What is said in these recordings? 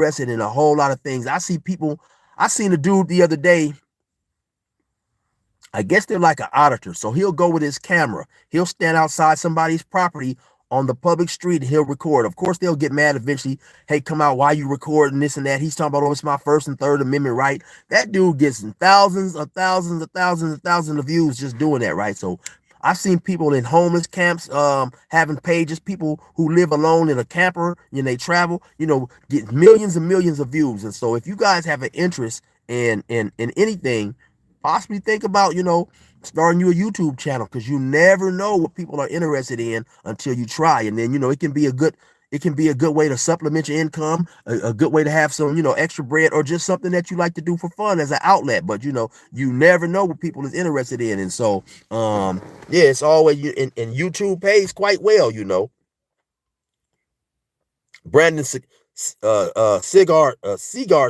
interested in a whole lot of things. I seen a dude the other day. I guess they're like an auditor. So he'll go with his camera. He'll stand outside somebody's property on the public street and he'll record. Of course, they'll get mad eventually. Hey, come out, why you recording this and that? He's talking about, oh, it's my First and Third Amendment right. That dude gets thousands of thousands of thousands of thousands of views just doing that, right? So I've seen people in homeless camps having pages, people who live alone in a camper and they travel, get millions and millions of views. And so if you guys have an interest in anything, possibly think about, starting you a YouTube channel, because you never know what people are interested in until you try. And then, it can be a good way to supplement your income, a good way to have some, extra bread, or just something that you like to do for fun as an outlet. But, you never know what people is interested in. And so, yeah, it's always, and YouTube pays quite well, Brandon Cigar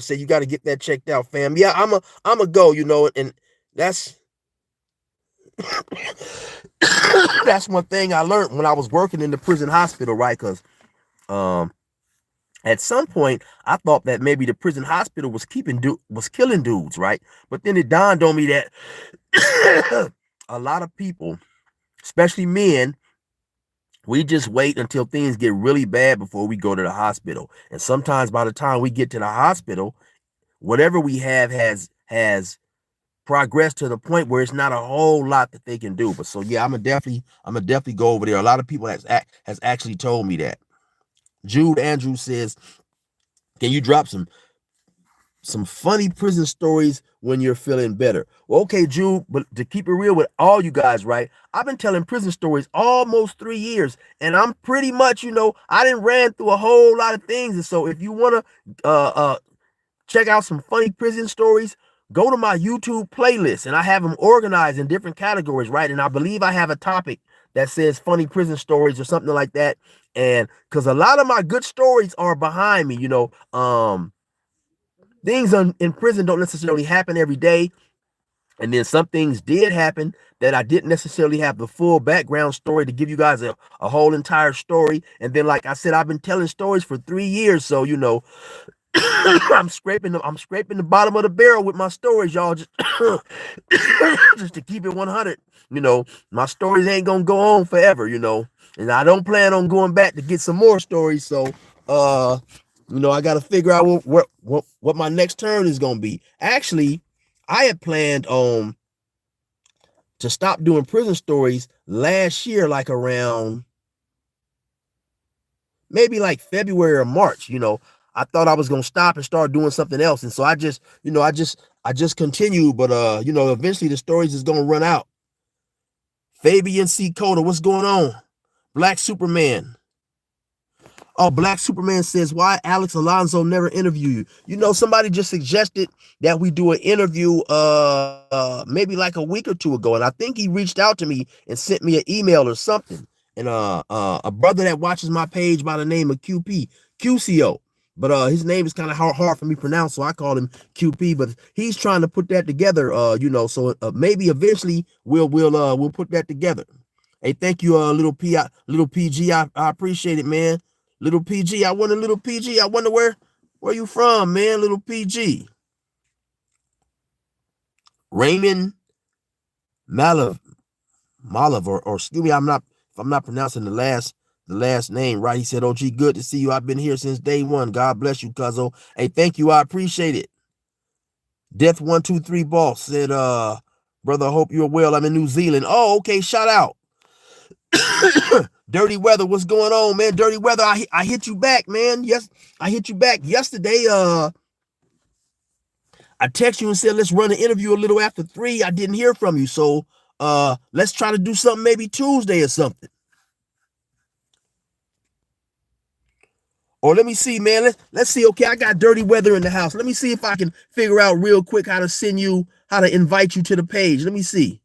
said you got to get that checked out, fam. Yeah, I'm a go, and that's that's one thing I learned when I was working in the prison hospital, right? Because at some point I thought that maybe the prison hospital was killing dudes, right? But then it dawned on me that a lot of people, especially men, we just wait until things get really bad before we go to the hospital. And sometimes by the time we get to the hospital, whatever we have has progressed to the point where it's not a whole lot that they can do. But so yeah, I'm gonna definitely go over there. A lot of people has actually told me that. Jude Andrews says, can you drop some funny prison stories when you're feeling better? Well, okay, Jude, but to keep it real with all you guys, right? I've been telling prison stories almost 3 years, and I'm pretty much, I didn't ran through a whole lot of things. And so if you want to check out some funny prison stories, go to my YouTube playlist, and I have them organized in different categories, right? And I believe I have a topic that says funny prison stories or something like that. And because a lot of my good stories are behind me, things in prison don't necessarily happen every day. And then some things did happen that I didn't necessarily have the full background story to give you guys a whole entire story. And then, like I said, I've been telling stories for 3 years. So, I'm scraping the bottom of the barrel with my stories, y'all. Just, just to keep it 100. My stories ain't gonna go on forever, and I don't plan on going back to get some more stories. So, I got to figure out what my next turn is gonna be. Actually, I had planned to stop doing prison stories last year, like around maybe like February or March. I thought I was gonna stop and start doing something else, and so I just continued. But eventually the stories is gonna run out. Fabian C. Coda, what's going on? Black Superman. Oh, Black Superman says, why Alex Alonso never interview you? Somebody just suggested that we do an interview maybe like a week or two ago, and I think he reached out to me and sent me an email or something. And a brother that watches my page by the name of QCO, but his name is kind of hard for me to pronounce, so I call him QP. But he's trying to put that together, so maybe eventually we'll put that together. Hey, thank you, little PG. I appreciate it, man. Little PG, I wonder, little PG, I wonder where you from, man, little PG. Raymond Malav, or excuse me, if I'm not pronouncing the last name right. He said, OG, good to see you. I've been here since day one. God bless you, cuzzo. Hey, thank you. I appreciate it. Death 123 Boss said, brother, I hope you're well. I'm in New Zealand. Oh, okay, shout out. Dirty Weather, what's going on, man? Dirty Weather, I hit you back, man. Yes, I hit you back yesterday. I text you and said let's run an interview a little after 3. I didn't hear from you, so let's try to do something maybe Tuesday or something. Or let me see, man. Let's see. Okay, I got Dirty Weather in the house. Let me see if I can figure out real quick how to invite you to the page. Let me see.